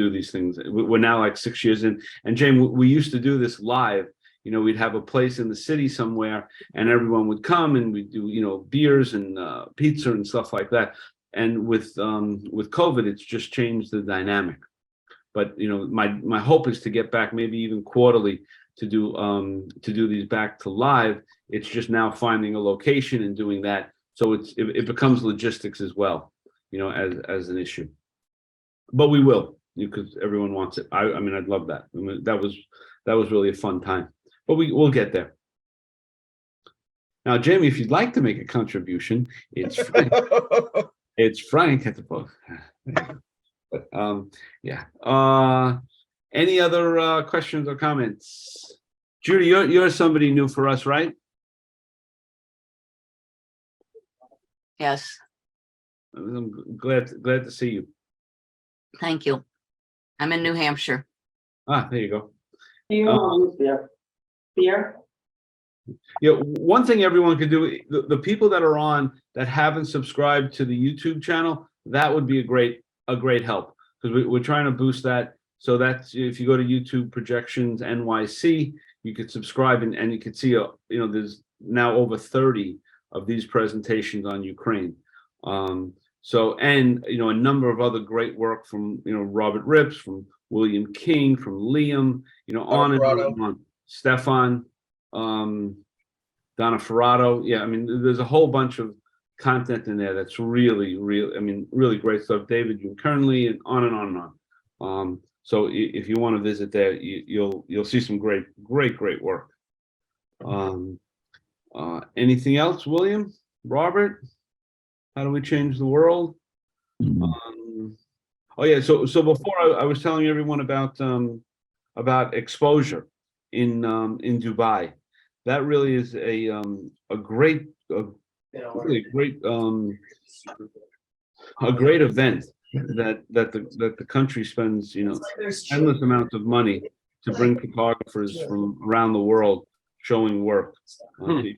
these things. We're now like 6 years in, and Jane, we used to do this live. We'd have a place in the city somewhere, and everyone would come, and we'd do, beers and pizza and stuff like that. And with COVID, it's just changed the dynamic. But my hope is to get back, maybe even quarterly, to do these back to live. It's just now finding a location and doing that. So it becomes logistics as well, as an issue. But we will, because everyone wants it. I mean, I'd love that. I mean, that was really a fun time. But we'll get there. Now, Jamie, if you'd like to make a contribution, it's Frank. It's Frank at the post. But yeah. Any other questions or comments? Judy, you're somebody new for us, right? Yes, I'm glad to see you. thank you. I'm in New Hampshire. There you go. Here. One thing everyone could do, the people that are on that haven't subscribed to the YouTube channel, that would be a great help, because we're trying to boost that. So that's, if you go to YouTube Projections NYC, you could subscribe and you could see there's now over 30 of these presentations on Ukraine. So, and a number of other great work from Robert Rips, from William King, from Liam, on and on. Stefan, Donna Ferrato. Yeah, I mean, there's a whole bunch of content in there that's really great stuff. David Kernley, and on and on and on. So if you want to visit there, you'll see some great work. Anything else, William? Robert? How do we change the world? Oh yeah, so before I was telling everyone about exposure in Dubai. That really is a great event that the country spends endless amounts of money to bring photographers from around the world showing work.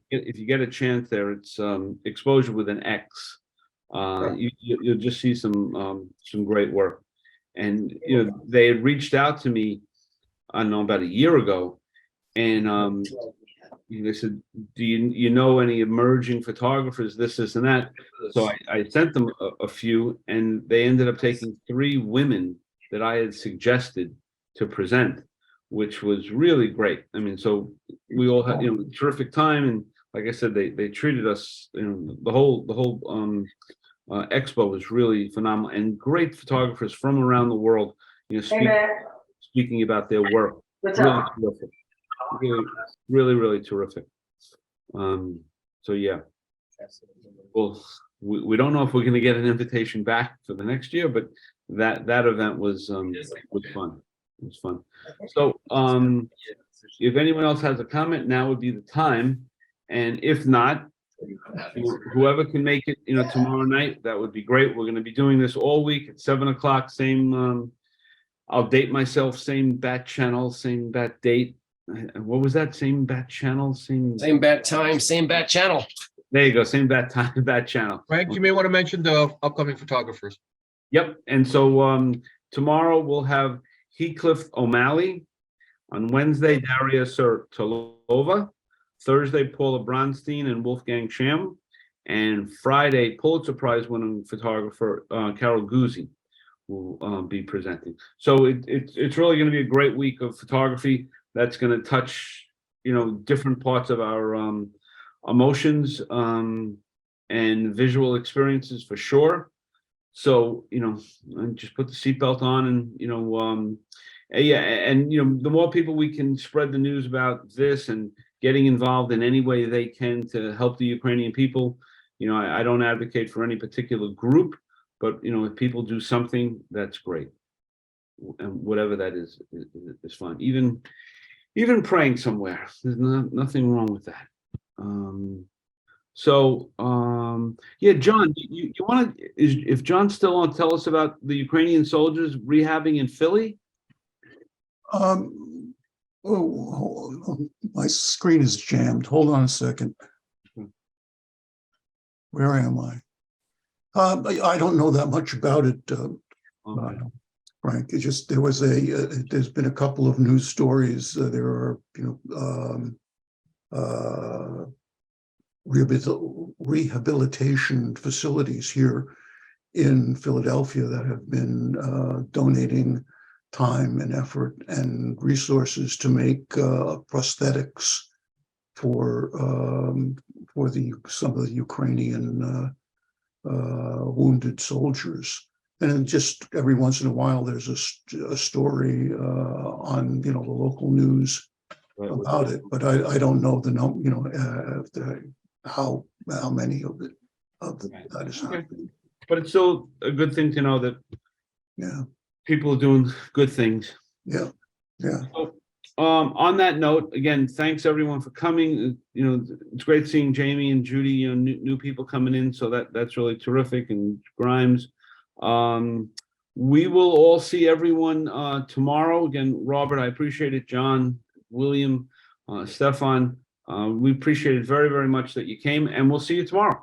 If you get a chance there, it's exposure with an X. You'll just see some great work. And they had reached out to me, I don't know, about a year ago, and they said, do you know any emerging photographers, this and that? So I sent them a few, and they ended up taking 3 women that I had suggested to present, which was really great. I mean, so we all had terrific time, and like I said, they treated us, the whole expo was really phenomenal, and great photographers from around the world, speaking about their work. Really terrific. Really terrific. So yeah. Well, we don't know if we're going to get an invitation back for the next year, but that event was fun. It was fun. So if anyone else has a comment, now would be the time. And if not, whoever can make it, tomorrow night, that would be great. We're going to be doing this all week at 7:00. Same. I'll date myself. Same bat channel. Same bat date. What was that? Same bat channel. Same bat time, same bat channel. There you go. Same bat time, bat channel. Frank, you may want to mention the upcoming photographers. Yep. And so tomorrow we'll have Heathcliff O'Malley. On Wednesday, Daria Sertolova. Thursday, Paula Bronstein and Wolfgang Sham. And Friday, Pulitzer Prize winning photographer Carol Guzzi will be presenting. So it's really going to be a great week of photography that's going to touch different parts of our emotions and visual experiences for sure. So just put the seatbelt on, and the more people we can spread the news about this and getting involved in any way they can to help the Ukrainian people. I don't advocate for any particular group, but if people do something, that's great, and whatever that is fine. Even praying somewhere, there's nothing wrong with that. Yeah, John, you want to? If John's still on, tell us about the Ukrainian soldiers rehabbing in Philly. My screen is jammed. Hold on a second. Where am I? I don't know that much about it, Frank. It's just there's been a couple of news stories. There are rehabilitation facilities here in Philadelphia that have been donating time and effort and resources to make prosthetics for some of the Ukrainian wounded soldiers. And then just every once in a while, there's a story on the local news about it, but I don't know how many of it that is happening. But it's still a good thing to know that Yeah, people are doing good things. yeah. So, on that note, again, thanks everyone for coming. It's great seeing Jamie and Judy, new people coming in. So that's really terrific. And Grimes, we will all see everyone tomorrow. Again, Robert, I appreciate it. John, William, Stefan, we appreciate it very, very much that you came, and we'll see you tomorrow.